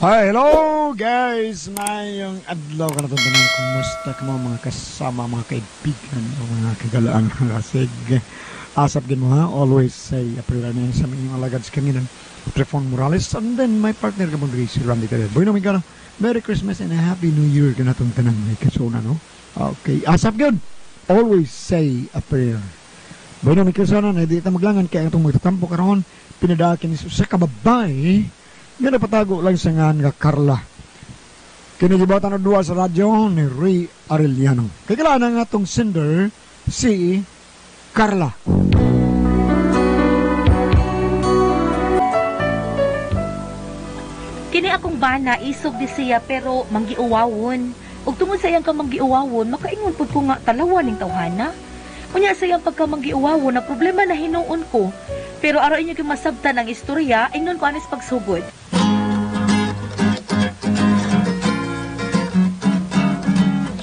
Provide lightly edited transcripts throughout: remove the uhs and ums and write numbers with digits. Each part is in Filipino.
Hi, hello guys! Mayong adlaw ka na itong tanong. Kumusta ka mga kasama, mga kaibigan, o mga kagalaan, mga kasig. Asap din mo ha, always say, aprila na sa mga alagads kami ng Trifon Morales. And then my partner ka mong si Randy Cadel. Boy namin ka na, Merry Christmas and a Happy New Year ka na itong tanong. May kasuna, no? Okay, asap yun. Always say a prayer. Boy namin kasuna na, hindi ito maglangan kaya itong magtatampo ka ron. Pinadakin sa kababay. Nga napatago lang sa nga Carla. Kinigibatan na duwa sa radyo ni Ray Arellano. Kailangan nga itong sender si Carla. Kini akong bana, isog di siya pero manggiuwawon. Ug tungod sa iyang kamanggiuwawon, makaingon pud ko nga talawan ning tawhana. Unya sa iyang pagkamanggiuwawon na problema na hinuon ko. Pero araw inyo kay masabtan ang istorya, ingnon ko anis pagsugod.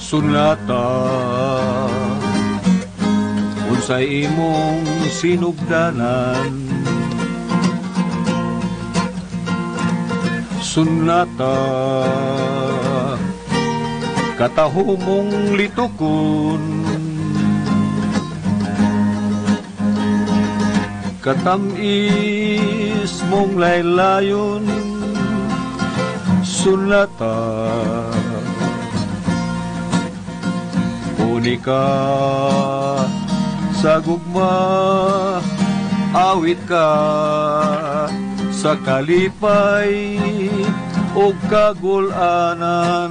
Sunata unsay imong sinugdanan, sunata kataho mong litukon, katamis mong laylayon, sunata unika sa gugma, awit ka sa kalipay o kagulanan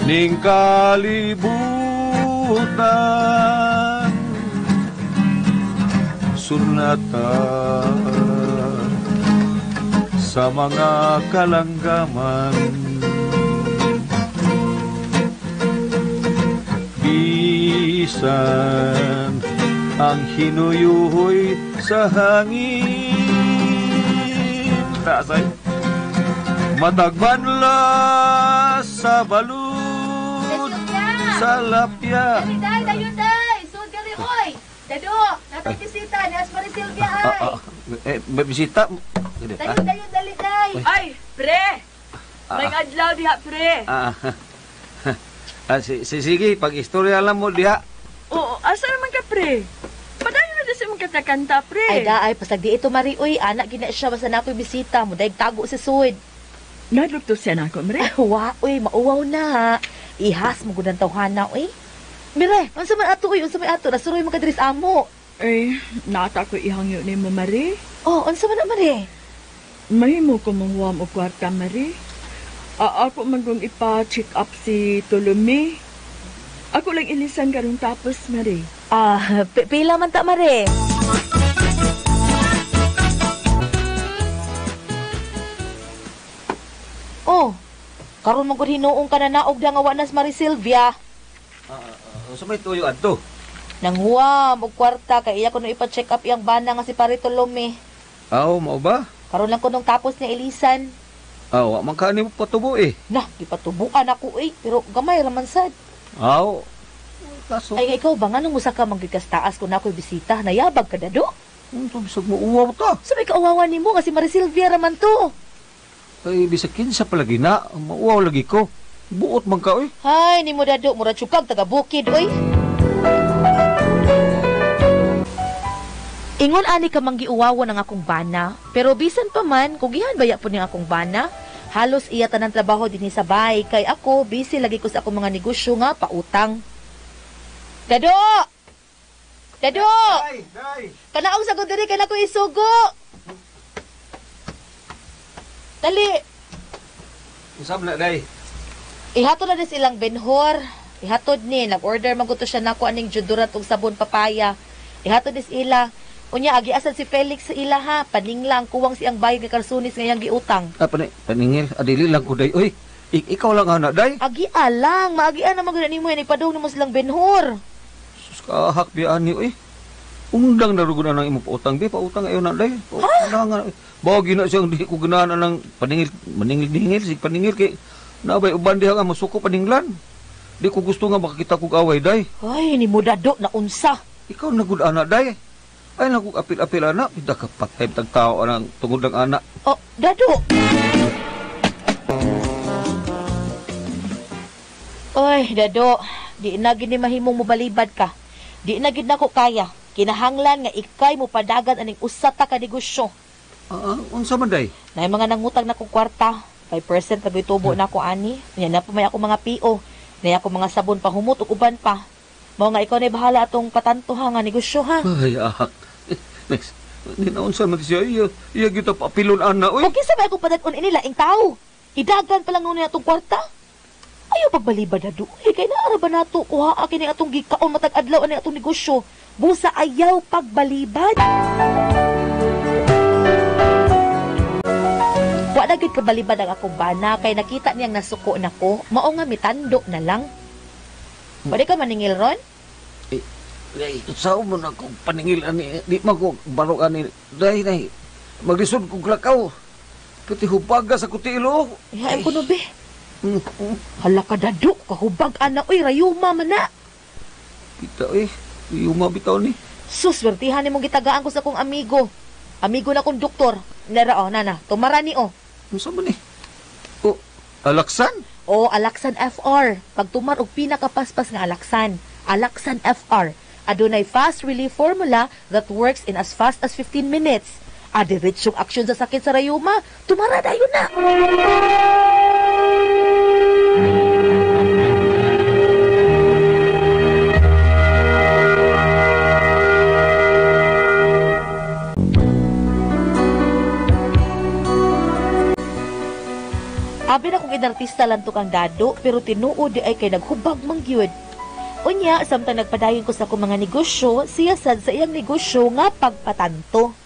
ning kalibutan, sunata sa mga kalanggaman, bisan ang hinuyuhoy sa hangin, tasay matagbanla sa balud sa lapya. Day, dayon day, sud gari oy. Dado, natay bisita ni Asmari Silvia ay. Bisita. Dayon dali day. Ay, pre. May adlaw diha pre. Sige, pag-istorya lang mo diha. Oo, asa naman ka pre? Padayon na sa mga kanta pre. Ay daay, pasag di ito Marioy, anak gina siya basta na ako'y bisita mo, dahil tago sa suwid. Nadlugto siya na ako, Mire. Wa, uy, mauwaw na. Ihas mo gudang tawhana, uy. Mire, unsa man ato, uy, unsa man ato, nasuroy mo kadris amo. Eh, nata ko ihangyo ni mo, Mare. Oh, unsa man na, Mare? Mahimo ko manghuwam o kwarta, Mare. Ako magong ipa-check up si Tolome. Ako lang ilisan karong tapos, Mare. Pila man ta, Mare? Oh, karon man gud hinuong ka na naog da nga wanas Mari Silvia. Sa may tuyo adto. Nanghuwam og kwarta kay iya ko no ipa-check up iyang bana nga si Pare Tolome. Aw, mao ba? Karon lang ko nung tapos ni Elisan. Aw, man kaani mo patubo eh. Nah, gipatubuan ako pero gamay raman sad. Aw. Kaso Ay ikaw ba nga nung usa ka magkikastaas ko na ako'y bisita, nayabag ka dado? bisag mo uwaw ta. Sabi ka uwawan nimo kasi Mari Silvia raman to. Ay, bisag kinsa palagi na, mauwaw lagi ko. Buot man ka, oy. Hay, nimo dado, mura tsukag taga bukid oy. Ingon ani ka manggiuwawan ang akong bana, pero bisan pa man kugihan baya po ning akong bana. Halos iya tanan trabaho dinhi sa bahay kay ako busy lagi ko sa akong mga negosyo nga pautang. Dado! Dado! Day. Kanaog sa diri kay nako isugo. Dali. Usab na, day. Ihatod na din silang benhor. Ihatod ni nag-order maguto siya nako aning judurat ug sabon papaya. Ihatod dis ila. Unya agi asad si Felix sa ila ha. Paninglang kuwang siyang bayad nga karsunis nga iyang giutang. Paningil, adili lang ko, day. Uy, ikaw lang ana, day. Agi alang, maagian na magana nimo yan ipadong nimo silang benhor. Sus, kahak biya ani, uy. Undang na rugo na ng imo pautang, be. Pautang ayo na, day. Pautang. Bawagi na siyang di ko ganahan ng paningil, sig paningil kay nabay uban diha nga masuko paninglan. Di ko gusto nga makakita kog away, day. Ay, ni mo dado na unsa. Ikaw nagud ana, day. Ay, naku, apil-apil, anak. Pinta ka patay tagtao ng tungod ng anak. Oh, Dado! Oy, Dado, di na gini mahimong mobalibad ka. Di na gid nako kaya. Kinahanglan nga ikay mo padagan aning usa ta ka negosyo. Unsa man day? Na mga nangutang na kong kwarta. 5% pag itubo na ako ani. Nya na pa may ako mga PO. Na ako mga sabon pa humot ug uban pa. Mao nga ikaw na bahala atong patanto ha nga negosyo ha. Ay, next. Ninaunsa man siya. Iya kita papilon, anak. Uy. Ug kinsa ba ako padag-on ini laing tao? Idagan pa lang nuna atong kwarta. Ayaw pagbalibad na doon. Kaya naara ba nato kuha akin atong gikaon matag adlaw ani atong negosyo. Busa ayaw pagbalibad. Wa na gid kabalibad ang akong bana kay nakita niyang nasuko nako. Mao nga mitando na lang. Pwede ka maningil ron? Day, sao mo na kong paningil ani. Di man ko barok ani. Day. Maglisod kong lakaw. Pati hubaga sa kutilo. Ihain ko no be. Hala ka Dado, kahubag ana oy rayuma man na. Kita yung mabitaw ni. Suswertihan nimong gitagaan ko sa kong amigo. Amigo na kong doktor. Nara nana, tumara ni Unsa man ni? Alaksan? O, Alaksan FR. Pagtumar og pinakapaspas nga Alaksan. Alaksan FR. Adunay fast relief formula that works in as fast as 15 minutes. Diretsong aksyon sa sakit sa rayuma. Tumara dayon na. Abi na kong inartista lang to kang Dado, pero tinuod di ay kay naghubag mangyud. Unya, samtang nagpadayon ko sa akong mga negosyo, siya sad sa iyang negosyo nga pagpatanto.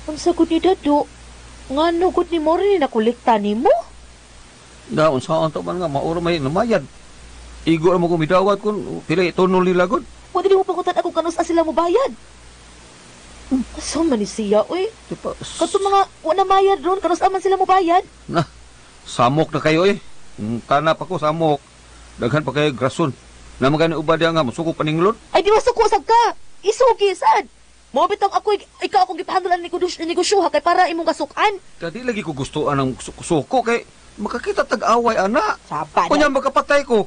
Unsa gud ni Dado? Ngano gud ni mo rin nakulikta nimo? Daon sa ang man nga mauro may namayad. Igo mo ko midawat kun pila tunol nila gud. Pwede di mo pangutan ako kanus sila mo bayad. Asa man ni siya, uy? Diba? Kato mga wala mayad ron, kanus aman sila mo bayad. Na, samok na kayo Kanap ako samok. Daghan pa kayo grason. Naman gani ubad nga musuko paninglon. Ay di masuko sad ka. Isugi sad. Mo bitang ako ikaw akong gipahandle ni negosyo ha kay para imong kasukan. Kadi lagi ko gusto anang suko kay makakita tag-away ana. Sapa. Kunya makapatay ko.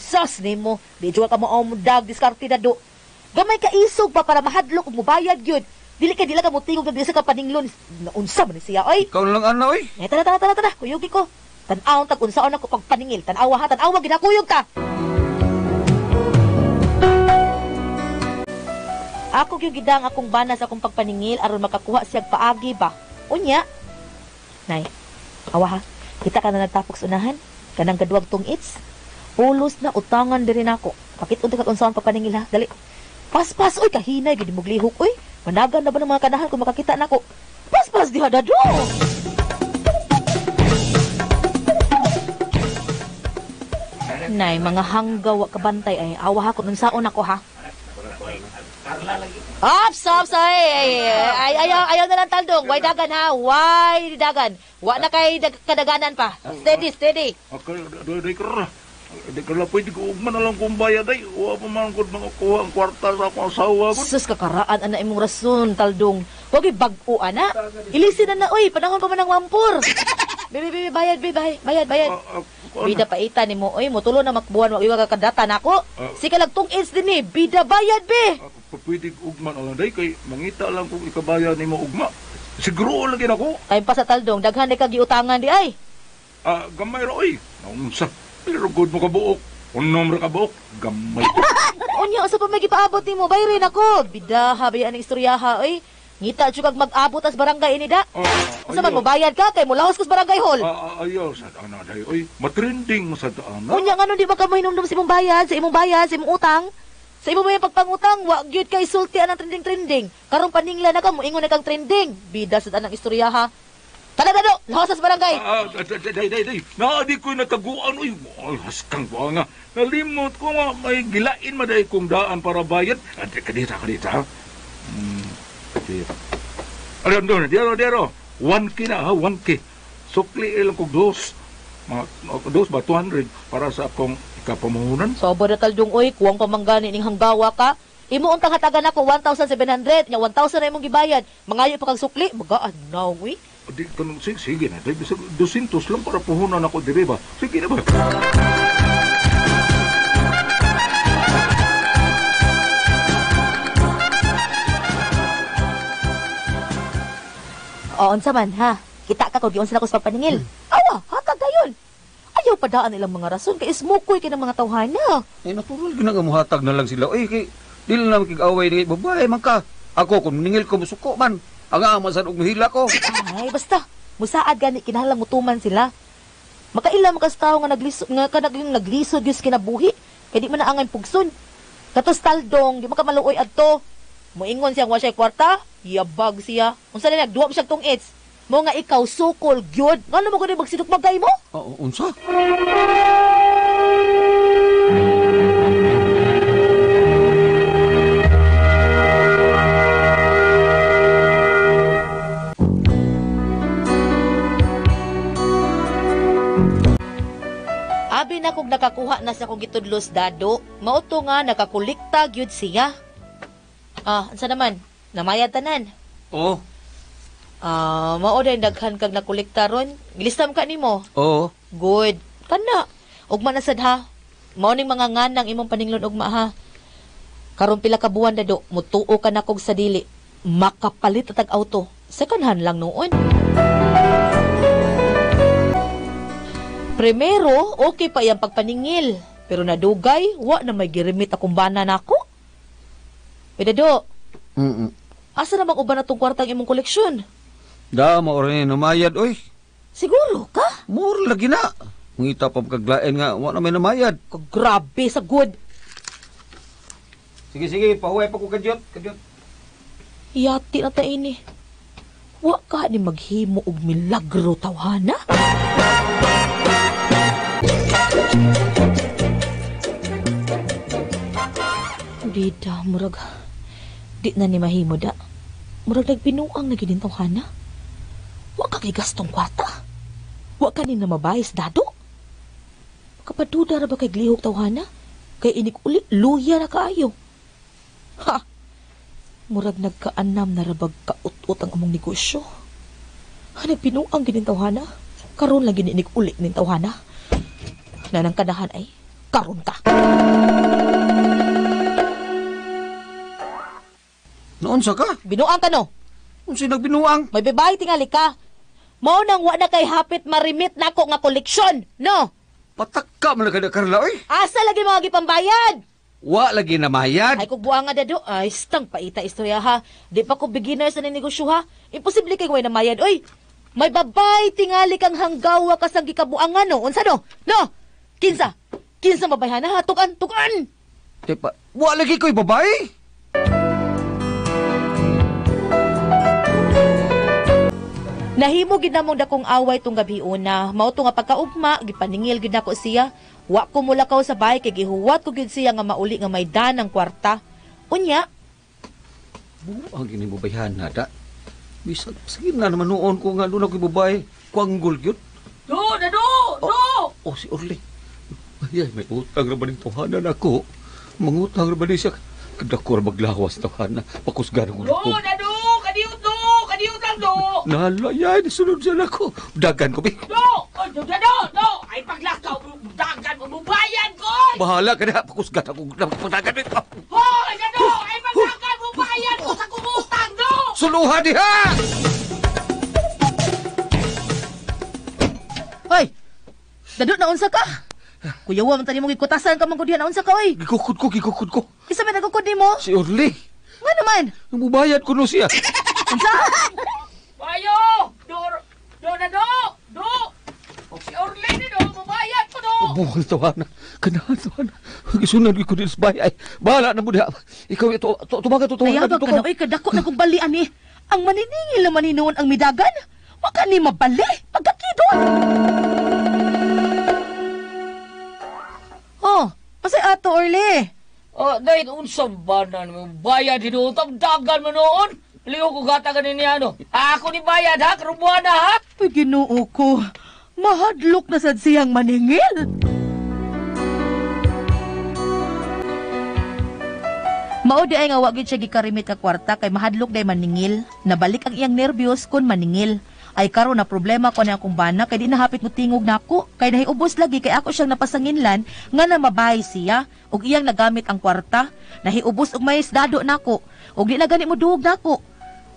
Sus nimo. Di jud ka mo dag diskarte Dado. Gamay ka isog pa para mahadlok ug mobayad gyud. Dili ka mo tingog na sa kapaninglon. Naunsa man ni siya oy. Ikaw na lang ana oy. Tara. Kuyugi ko. Tan-aw tag unsaon ako pagpaningil. Tan-awa ginakuyog ka. Ako gyud gidang akong bana sa akong pagpaningil aron makakuha siyag paagi ba. Unya. Nay. Awa ha. Kita ka na nagtapok sa unahan. Kanang kaduwag tong its. Pulos na utangan diri nako. Pakit unta kag unsaon pagpaningil ha. Dali. Pas oy kahinay gid mo glihok oy. Managan na ba ng mga kanahan kung makakita nako? Pas diha Dado. Nay, mga hanggaw kabantay ay awa ha kung unsaon ako ha. Stop, ayaw na lang taldong. Why dagan ha? Why dagan? Wa na kay kadaganan pa. Steady. Di ka lang pwede ko ugman alam kong bayad ay. Huwag pa man ko makuha ang kwarta sa akong asawa ko. Sus, kakaraan ana imong rason, taldong. Huwag bago ana. Ilisin na oy. Panahon pa man ang wampur. Bibi, bayad. Bida paita ni mo, oy. Mutulo na makbuhan. Wag iwa ka kadata na ako. Sika lagtong ins din Bida bayad, be. Pwede ko ugman alam day. Kay mangita lang kung ikabayad ni mo ugma. Siguro lagi na ko. Time pa sa taldong. Daghan na kagiutangan di ay. Gamay ra oy. Naunsa. Pero good mo kabuok. Unom ra kabuok. Gamay. Unya, sa pa may gipaabot ni mo, bayrin ako. Bida, habi ang istoryaha, oy. Ngita, tsukag mag-abot as barangay ini da. Asa man mo bayad ka, kay mo lahos ko sa barangay hall. Ayaw, sa daan day. Oy, matrending mo sa daan. Unya, nga di ba ka mo hinumdum sa imong bayad, sa imong utang? Sa imong may pagpangutang, wa gyud kay sulti ang trending. Karong paningla na ka mo, ingon na kang trending. Bida sa tanang istoryaha. Tala Dado, lahos sa barangay. Day. Di ko nataguan. Uy, haskang ko nga. Nalimot ko nga, may gilain maday kong daan para bayad. Kadita. Alam doon, dero. 1K na ha, 1K. Sukli ilang kong dos. Dos ba, 200 para sa akong ikapamuhunan. Sobo na taldong, oy, kuwang pamanggani ning hanggawa ka. Imo untang hatagan ako 1,700, nya 1,000 na imong gibayad. Mangayo pa kag sukli, magaan na wi. Di kanang sige na, day bisag 200 lang para puhunan ako diri ba. Sige na ba? O, unsa man, ha? Kita ka kung di unsa na ko sa pagpaningil. Awa, hatag dayon. Ayaw padaan nilang mga rason, kay ismukoy ka ng mga tawhana. Eh, natural ginagamuhatag na lang sila. Eh, kay, di lang namin kig-away ni babae, man ka. Ako, kung ningil ko, musuko man. Ang amasan og mahila ko. Ay, basta. Musaad gani, kinahanglang mutuman sila. Makaila makas tao nga naglisod, nga kanaging naglisod yung kinabuhi. Kaya di man na angay pugson. Katos taldong, di makamaluoy adto. Moingon siyang wa siya kwarta, yabag siya. Unsa na nagduwa mo siyang tong its. Mo nga ikaw sukol gyud. Ngano mo gani magsiduk magay mo? Oo, unsa? Abi na kog nakakuha na sa kong gitudlos dado, mauto nga nakakolekta gyud siya. Ansa naman? Namayad tanan. Oo. Mao day daghan kag nakolekta ron. Gilistam ka nimo. Oo. Good. Kana. Ugma na sad ha. Mao ning mga nganang imong paninglon ugma ha. Karon pila ka buwan dado, mutuo ka na kog sa dili. Makapalit atag auto. Second hand lang noon. Primero, okay pa iyang pagpaningil. Pero nadugay, wa na may girimit akong bana nako. Pedado, asa namang uban na tong kwartang imong koleksyon? Da, maorin namayad, oy. Siguro ka? Mura lagi na. Ngita pa kaglaen nga, wa na may namayad. Grabe sa good. Sige, sige, pahuway pa ko kadyot. Yati na ta ini. Wa ka ni maghimo og milagro tawhana. Dida, murag. Di na ni mahimo da. Murag nagpinuang na ginin tawhana. Wa ka kay gastong kwarta. Wa ka ni na mabayis dado. Kapaduda ra ba kay glihok tawhana? Kay inik uli, luya na kaayo. Ha! Murag nagkaanam na rabag kaut-ut ang among negosyo. Nagpinuang ginin tawhana. Karon lang gininig uli nin tawhana. Nanang kanahan ay, karon ka. Naunsa ka? Binuang ka no? Unsa nagbinuang? May babae tingali ka. Mao nang wa na kay hapit marimit nako nga koleksyon, no? Patakka man kada Karla, oy. Asa lagi mga gipambayad? Wa lagi namayad. Ay kung buang nga dado, ay stang paita istorya ha. Di pa ko beginner sa ninegosyo ha. Imposible kay way na mayad, oy. May babay tingali kang hanggawa ka sa gikabuangan no. Unsa no? No? Kinsa mabayhan ha. Tukan. Tepa, wa lagi ko'y babae. Nahimo gid namong dakong away tong gabi una. Mao to nga pagkaugma, gipaningil gid nako siya. Wa ko mulakaw sa bahay kay gihuwat ko gid siya nga mauli nga may danang kwarta. Unya, Ang ginibubayhan na da. Bisag, sige na naman noon ko nga doon ako'y babae. Kuanggol yun. Do! Oh, si Orly. Ay, may utang na ba ng tuhanan ako? Mangutang na ba niya siya? Kadakor maglawas tuhanan. Pakusgan ko Do! ko. Nado! Kadiut lang, do! Nalayay, sunod siya na ko. Dagan ko, be. Do! Do! Ay, paglakaw, dagan mo, bayan ko! Bahala ka na. Pakusgan ako. Dagan, be. Hoy! Nado! Ay, pagdagan mo, bayan ko sa kumutang, do! Suluhan diha! hoy. Dado na unsa ka? Kuya wa man tani mo gikutasan ka man gud diha na unsa ka oy? Gikukod ko. Isa man nagukod nimo? Si Orly. Nga naman. Mubayad ko no siya. Unsa? Bayo! Do! Si Orlene, do! Mabayad ko, do! Buhal tawana. Kanahan tawana. Gisunod ko din sa bahay. Ay, bahala na mo diha. Ikaw ito. Tumaga to. Kayabag ka na oy kadako na kong balian ni. Ang maniningil naman ni noon ang midagan. Wa ka ni mabali pagkakidon. Oh, pasay ato Orly. Dahil unsang banan mo, bayad dito, tamdagan mo noon. Liho ko gatagan niya, ano? Ako ni bayad, ha? Karubuhan na, ha? Ay, Ginoo ko. Mahadlok na sad siyang maningil. Mao di ay nga wa gyud siya gikarimit ka kwarta kay mahadlok day maningil. Nabalik ang iyang nervyos kun maningil. Ay karon na problema ko na akong bana kay di nahapit mo tingog nako kay nahiubos lagi kay ako siyang napasanginlan nga na mabahay siya ug iyang nagamit ang kwarta. Nahiubos og mayes dado nako ug di na gani mo duog nako.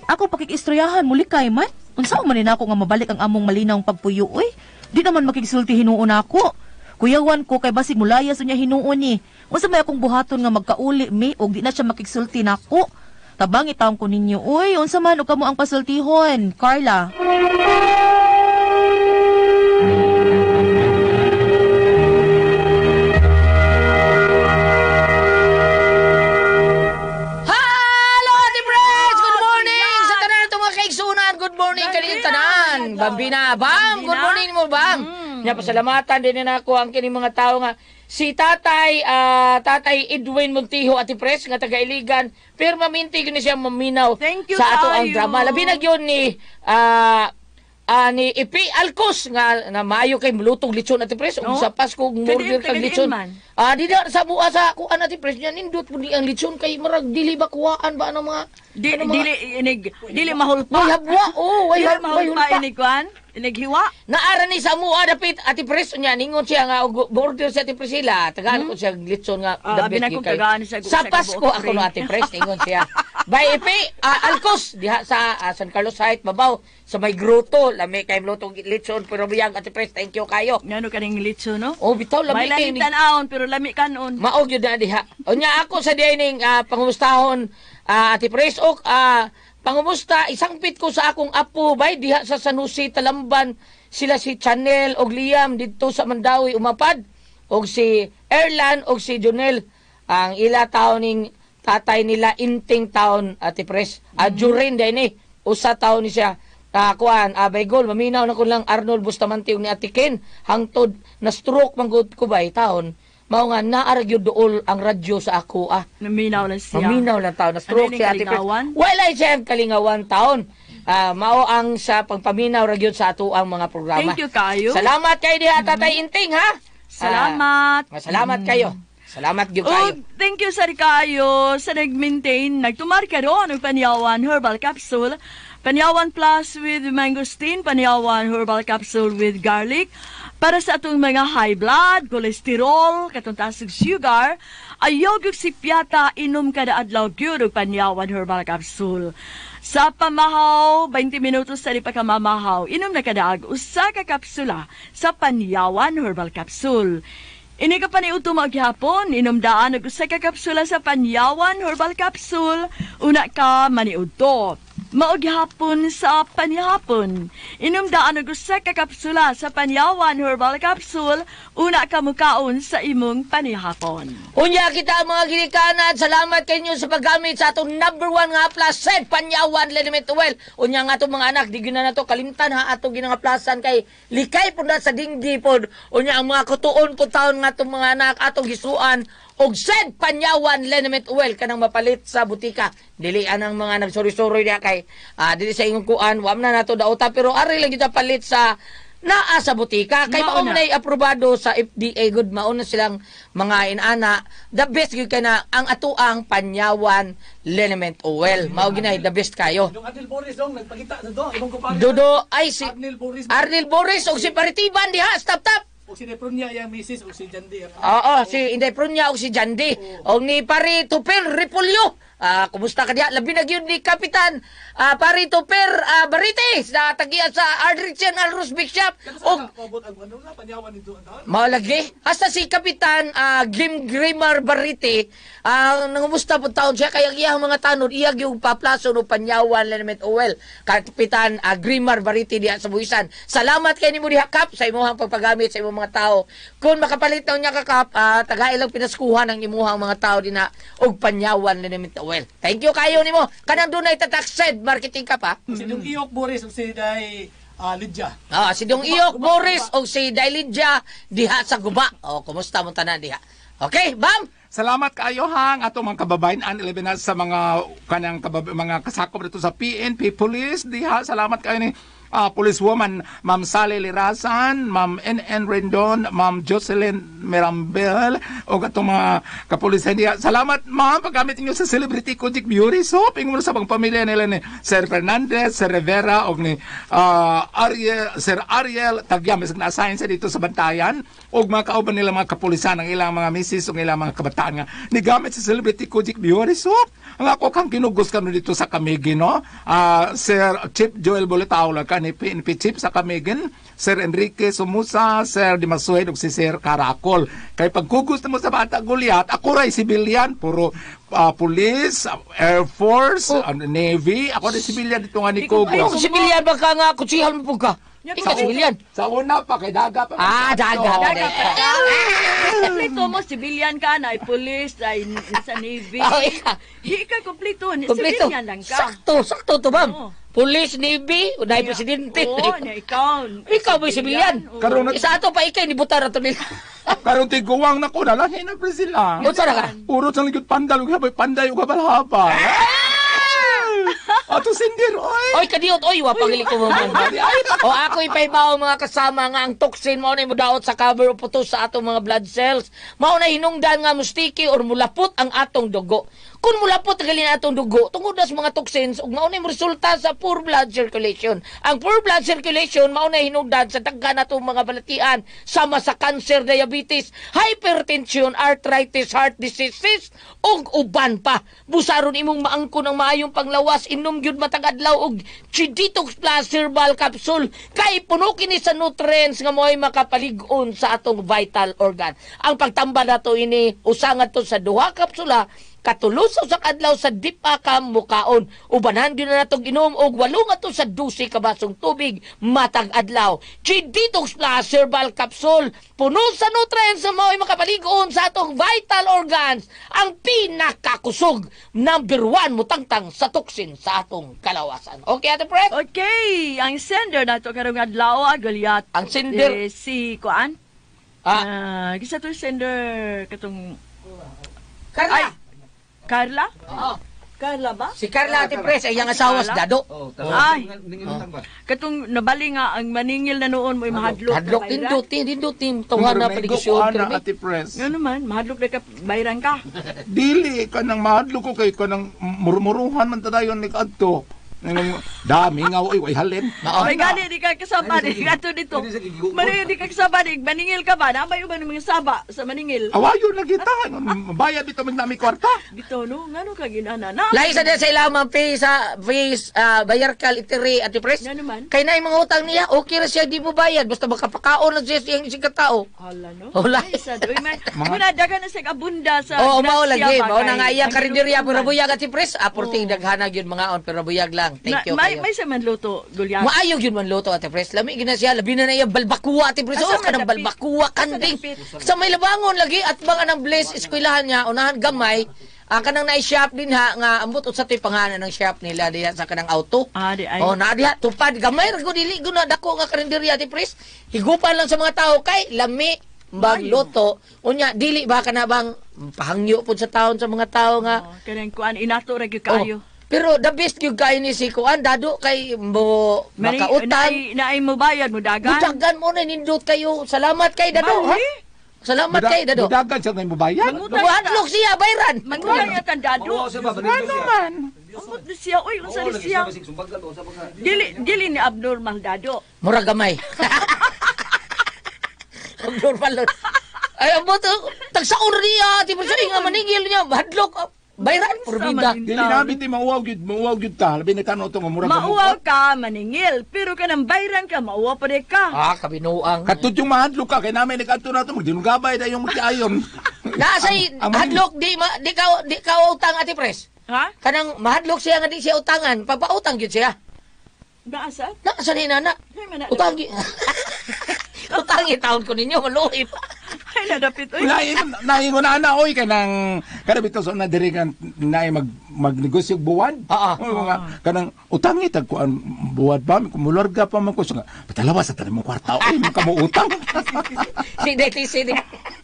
Ako pakikistoryahan muli kay man. Unsa man ni nako nga mabalik ang among malinaw pagpuyo oy. Di naman makigsulti hinuon ako. Kuyawan ko kay basig mulaya sa niya hinuon ni. Unsa may akong buhaton nga magkauli mi og di na siya makigsulti nako. Tabang itawon ko ninyo. Uy, unsa man o kamo ang pasultihon, Carla. Hello, Ate Pres! Good morning! Sa tanan itong mga kaigsunan, good morning kaning tanan. Bambina, Bam! Good morning mo, Bam! Nga pasalamatan din na ako ang kining mga tao nga si Tatay Edwin Montijo Ate Pres nga taga Iligan pero maminti gyud ni siya maminaw sa ato ang drama labi na gyud ni ni Ipi Alcos nga na maayo kay mulutong lechon Ate Pres ug sa Pasko murder kag lechon di na sa buwa sa kuan Ate Pres nya nindot pud ang lechon kay marag dili ba kuhaan ba ano mga dili mahulpa. way habwa way mahulpa ini kuan. Inaghiwa. Naara ni sa mua dapit Ate Pres nya ningon siya nga border si Ate Priscilla tagaan ko siya lechon nga dapit kay sa Pasko ako no Ate Pres ningon siya by Ipi Alcos diha sa San Carlos Heights babaw sa may grotto lami kay lutong lechon pero biyag Ate Pres thank you kayo Ngano kaning lechon no? bitaw lami kay ni tan-aon pero lami kanon. Maog yun na diha unya ako sa dining pangumustahon Ate Pres ok pangumusta, isangpit ko sa akong apo, bay, diha sa San Jose, Talamban, sila si Chanel og Liam dito sa Mandawi umapad, og si Erlan og si Jonel, ang ila taon ning tatay nila inting taon, Ate Pres, Jurin din usa taon ni siya, kuan, Baygol, maminaw na ko lang Arnold Bustamante ni Ate Ken, hangtod na stroke manggod ko bay taon, mao nga naaragyo dool ang radyo sa ako Naminaw lang siya. Maminaw lang taon na stroke si Ate Pres. Wala siya kalingawan taon. Mao ang sa pagpaminaw ra gyud sa ato ang mga programa. Thank you kayo. Salamat kay diha Tatay Inting ha. Salamat. Salamat kayo. Salamat gyud kayo. Thank you sa kayo sa nag-maintain nagtumar karon og Panyawan Herbal Capsule. Panyawan Plus with mangosteen, Panyawan Herbal Capsule with garlic. Para sa atong mga high blood, cholesterol, katong taas og sugar, ayaw gyud si piyata inom kada adlaw gyud og Panyawan Herbal Capsule. Sa pamahaw, 20 minutos sa di pa ka mamahaw, inom na kadaag usa ka kapsula sa Panyawan Herbal Capsule. Ini ka paniutom maghapon, inomdaan og usa ka kapsula sa Panyawan Herbal Capsule, una ka maniudto. Maoghapon sa panihapon. Inomdaan og usa ka kapsula sa Panyawan Herbal Capsule, una ka mukaon sa imong panihapon. Unya kita mga ginikanan, salamat kanyo sa paggamit sa atong number 1 nga plus set Panyawan Liniment Oil. Unya nga atong mga anak, di gyud na nato kalimtan ha atong ginangaplasan kay likay pud na sa dingdi pod. Unya ang mga kutuon ko taon nga atong mga anak atong gisuan og set Panyawan Liniment Oil kanang mapalit sa butika. Dili anang mga nagsuri-suri diha kay dili sa ingon kuan wa man nato dauta pero ari lang kita palit sa naa sa butika kay mao man ay aprobado sa FDA good mao na silang mga inana the best gyud kay na ang atuang Panyawan Liniment Oil mao ginay the best kayo. Arnel Boris dong nagpakita sa do ibang kumpanya. Dodo ay si Arnel Boris og si Paritiban diha stop. o si Neprunya yang misis o si Jandi. Si Inday Prunya og si Jandi og ni Pari Tupir Ripulyo. Kumusta ka diha? Labi na gyud ni Kapitan Pari Tupir Barite sa tagiya sa Ardrichen Alros Big Shop. Og Panyawan nito ang maulagi hasta si Kapitan Grimar Barite nangumusta po taon siya kaya iyang mga tanod iyag yung paplaso no Panyawan Liniment Oil. Kapitan Grimar Barite diha sa Buisan. Salamat kay nimo diha Kap sa imong pagpagamit sa imong mga tao. Kung makapalit na niya ka Kap tagailang pinaskuhan ang imuhang mga tao dinha og Panyawan Liniment Oil. Thank you kayo nimo. Kanang dunay tataksid marketing ka pa. Si Dong Iyok Boris o si Day Lidja. Si Dong Iyok Boris o si Day Lidja diha sa Guba. Kumusta mo tanan diha? Okay, Bam. Salamat kayo hang ato mga kababayan an 11 sa mga kanang mga kasakop dito sa PNP Police diha. Salamat kayo ni policewoman, Ma'am Sally Lirasan, Ma'am N.N. Rendon, Ma'am Jocelyn Mirambel, o katong mga kapulisan niya. Salamat, ma'am, paggamit niyo sa Celebrity Kojic Beauty Soap. Ingon sa pang pamilya nila ni Sir Fernandez, Sir Rivera, o ni Sir Ariel Tagyam, isang na-assign sa dito sa Bantayan, o mga kauban nila mga kapulisan, ang ilang mga misis, o ilang mga kabataan nga, nigamit sa Celebrity Kojic Beauty Soap. Ang ako kang kinugos ka dito sa Camiguin, no? Sir Chief Joel Bolitaula ka ni PNP Chief sa Camiguin, Sir Enrique Sumusa, Sir Dimasuhed, ug si Sir Caracol. Kay pagkugos mo sa Bata Goliath, ako ray civilian, puro police, Air Force, Navy, ako rin civilian dito nga ni Kugo. Kung sibilyan ba ka nga, kutsihal mo po ka? Ikaw sibilyan. Sa una pa, kay Daga pa. Daga. Kompleto mo, civilian ka, na ay police, ay sa Navy. Ikaw. Ikaw kompleto, Kompleto. civilian lang ka. Sakto to, ma'am. Oo. Police, Navy, unay presidente. Oo, na ikaw. Ikaw ba sibilyan? Oo. Karon Isa ato pa ikay, nibutar ato nila. karon tiguwang na ko na lang na sila. O sara ka? Puro sa likod pandal, ug habay panday ug habal-habal. Ato sindir oy. Oy, kadiyot, oy, wapangili ko mo. O ako ipaibaw mga kasama nga ang toxin mo na mudaot sa cover o puto sa atong mga blood cells. Mao na hinungdan nga mustiki or mulapot ang atong dugo. Kung mulapot ang galin atong dugo, tungod na sa mga toxins, ug mao na yung resulta sa poor blood circulation. Ang poor blood circulation, mao na hinungdan sa daghan natong mga balatian, sama sa cancer, diabetes, hypertension, arthritis, heart diseases, ug uban pa. Busaron imong maangko ng maayong panglawas, inom gyud matag adlaw og Chiditox Plus Herbal Capsule kay puno kini sa nutrients nga mo'y makapalig-on sa atong vital organ. Ang pagtamba nato ini usangan to sa duha kapsula katulusaw sa kadlaw sa dipa ka mukaon. Ubanan gyud na natong inom og 8 ato sa 12 ka basong tubig matag adlaw. Chiditox Plus Herbal Capsule puno sa nutrients nga mo'y makapalig-on sa atong vital organs. Ang pinakakusog number 1 mutangtang sa toxin sa atong kalawasan. Okay, Ate Fred? Okay, ang sender na to karong adlaw, Goliath. Ang sender? Si Kuan. Kisa to sender katong Carla. Carla? Oo. Carla ba? Si Carla Ate Pres, ay ang asawa sa Dado. Ay, katong nabali nga ang maningil na noon mo'y mahadlok. Hadlok dindutin. Tawahan na paligusyon. Ana Ate Pres. Nga naman, mahadlok na ka, bayran ka. Dili ka nang mahadlo ko kay ka nang murmuruhan man tadayon ni kadto. Dami nga way halin. May gani, di ka kasama, di ka to dito. Maningil, di ka kasama, di maningil ka ba? Namay ba ng mga saba sa maningil? Awayo na kita. Bayad dito man nami kwarta. Dito, no? Nga no ka ginana? Laisa na sa ilamang face bayar ka literi Ate Pres. Nga naman. Kay na yung mga utang niya, okay ra siya di mo bayad. Basta makapakaon lang siya siyang isang katao. Hala, no? Wala. Ay, sad. Uy, muna, daga na sa abunda sa Oo, mao lagi. grasya ba Mao na kay- nga iya ang karinderya inuman. pero buyag Ate Pres. Aporting daghanag yun mga on pero buyag lang. Thank you kayo. May sa manluto, Goliath. Maayog yun man luto Ate Pres. Lami gina siya labi na iya balbakuwa Ate Pres. Asa Oh, kanang man dapit? balbakuwa Asa kanding. dapit? Sa may labangon lagi at mga nang bless eskwelahan niya unahan gamay. Ang kanang na-shop din ha nga ambot sa to'y pangalan ng shop nila diha sa kanang auto. Di ay. Oh, na diha tupad gamay ra gud dili guna dako nga karinderya Ate Pres. Higupan lang sa mga tao kay lami magluto. Unya dili ba kana bang pahangyo pud sa taon sa mga tao nga Kanang kuan, inato ra gyud kayo. pero the best yung kain ni si Kuan, Dado, kay mo makautang. Naay mo bayad mo dagan. Butagan mo na, nindot kayo. Salamat kay Dado, ha? Salamat kay Dado. Dagan siya na mubayad. Buhadlok siya, bayran. Mangutang nga tandado. Ano man? Amot na siya, uy, unsa ni siya. Dili ni abnormal dado. Mura gamay. Abnormal. Ay, ang boto, tagsaon niya, di ba siya nga maningil niya, bahadlok, bayran, purbida. Dili na biti mauwaw gyud ta. Labi na kano to nga mura Mauwaw ka, maningil. Pero ka ng bayran ka, mauwaw pa rin ka. Kabinuang. Katut yung mahadlok ka kay namin ni kadto na to magdinugabay da yung magtiayon. Nasay, hadlok, di ka utang Ate Pres. Ha? Kanang mahadlok siya nga di siya utangan, papautang gyud siya. Naasa? Nasa ni nana. Ay, mana- Utangi. Utangi taon ko ninyo, maluhi pa. Ay, nadapit. Uy, Naingon na ana oy kanang kada bitaw sa na diri kan naay magnegosyo buwan. Oo nga kanang utangi tag kuan buwad ba kumulorga pa man ko nga. Patalawas sa tanim mo kwarta oy mo kamo utang. Sidi.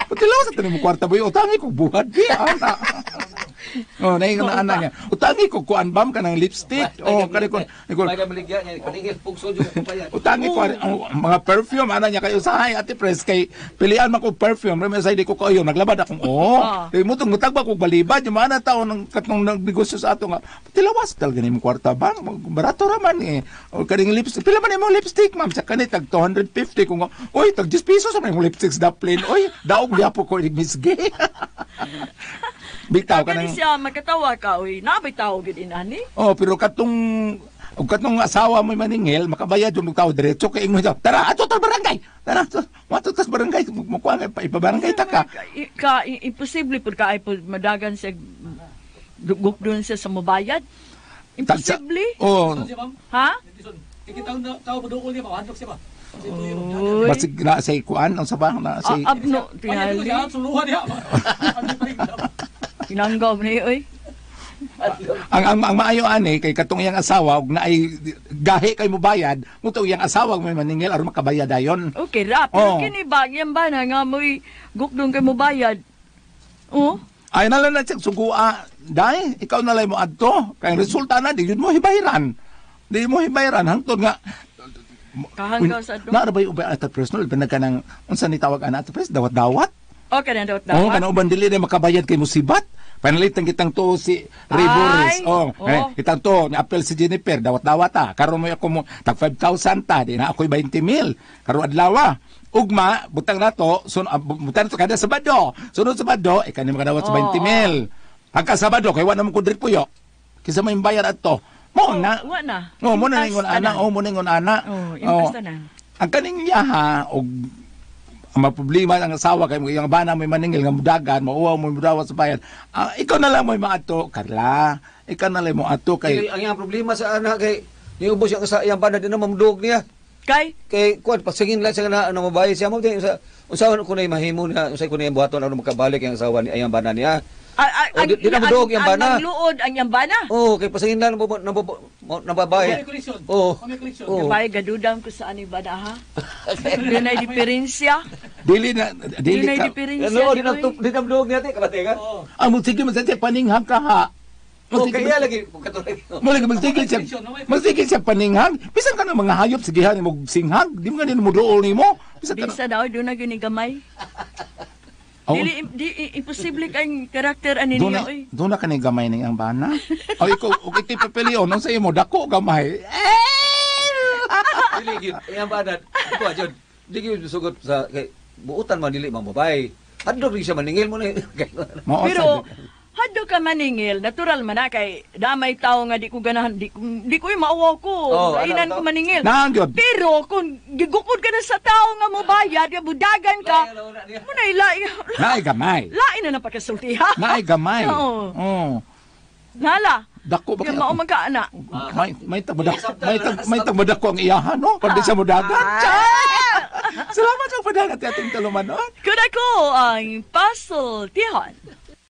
Patalawas sa tanim mo kwarta boy utangi ko buwad di ana. Oh, naingon na anak niya. Utangi ko kuan bam ka ng lipstick. Oh, kani ko. May kamaligya niya, paningil, pugso dyan, kumpaya. Utangi ko mga perfume ana niya kayo usahay Ate Pres kay pilian man ko perfume remi say di ko kayo naglabad akong Kay mo tong mutagba ko balibad yung mga taon ng katong nagnegosyo sa ato nga. Tilawas talaga ni mo kwarta bang barato ra man O kaning lipstick pila man imong lipstick ma'am sa kanit tag 250 kung oy tag 10 pesos sa imong lipstick da plain oy daog diapo ko misgi. Bitaw ka Kani nang siya makatawa ka, uy. Nabitaw gid inani. Oh, pero katong asawa mo maningil, makabayad yung tao diretso kay ingon tara ato ta barangay. Tara, ato ta barangay, mukuha pa ipabarangay ta ka. Imposible pud ka ay pud madagan siya dugok doon siya sa mobayad. Imposible. Oh, Siya, ma'am. Ha? Edison. Kikita ang tao mo doon niya, mahandok siya ba? Uy. basig na say kuan ang sabah na say Abno, Panyag ko tingali. siya, suluhan niya. Ano pa rin? Tinanggaw ni uy. ang maayo ani kay katong iyang asawa ug naay gahi kay mo bayad, muto iyang asawa may maningil aron makabayad dayon. Okay ra, pero Oh. kini ba yan ba na nga mo'y gukdong kay mo bayad? Oh? Ay nalang na siya sugua, dai ikaw na lay mo adto kay ang resulta na di yun mo hibayran. Di mo hibayran hangtod nga Kahanggaw sa doon. na rabay ubay at personal pinag kanang unsa ni tawag ana at pres dawat-dawat. Okay na daw Oh, dapat. kana uban dili na makabayad kay musibat. Panalitan kitang to si Ray Ay, Boris. Oh, oh. kitang to ni apel si Jennifer dawat-dawat ta. Karon mo ako mo tag 5,000 ta, di na ako'y 20,000. Karon adlaw. Ugma butang nato, butang nato kada Sabado. Sunod Sabado kani makadawat sa 20,000. Pagka Sabado kay wa na mo kudrit puyo. Kisa may bayar adto. Mo na. Wa na. Oh, mo na Impas ningon tanan. ana, oh mo ningon ana. Oh, impas tanan. Ang kaning yaha og ang problema ang asawa kay mo iyang bana may maningil nga mudagan, mauwaw mo mudawa sa bayan. Ikaw na lang mo maato, Carla. Ikaw na lang mo ato kay Ang iyang problema sa anak kay niubos yung sa iyang bana din na mamdog niya. Kay Kay kuan pasingin lang siya na ano mabayad siya mo din sa usahan ko na mahimo na usay ko na yung buhaton ano makabalik yung asawa ni ayang bana niya. Oh, di na mudog yung bana. Ang magluod ang yang bana. Oh, kay pasingin lang nababayad. May koleksyon. Oh. May koleksyon. Oh. May gadudam ko sa ani bana ha. Di na diferensya. dili Di na ka. diferensya. Ano, di Uy. na mudog niya te kabate ka. Oo. Mo sige man sa paninghang ka ha. Oh, kaya lagi katulad. Mo lagi magsigil siya paninghang. Bisan ka ng mga hayop sigihan mo singhag, di mo ganun mo dool nimo. Bisan ka. Bisa daw doon na ginigamay. Oh, Dili imposible kang karakter ani niya oy. doon na kanay gamay ning ang bana. O ikaw, okay tipipilion nang sa imo dako gamay. Dili gyud ayang bana. Ito ajud. Dili gyud sugot sa kay buutan man dili mamabay. Adto rin siya maningil mo na. Mao Pero sa hadto ka maningil, natural man na kay damay tao nga di ko ganahan, di ko mauwaw ko. Oh, Kainan ano, ko maningil. Naan gyud. Pero kung gigukod ka na sa tao nga mo bayad, nga budagan ka, mo na ilain. Naay gamay. Lain na napakasultiha. Naay gamay. Oo. Oh. Nala. Dako ba Kaya kaya? mao man ka ana. May tabadako ang iyahan no. Pandi sa mudagan. Salamat sa padagat ating talumanon. Kuna ko ang puzzle tihon.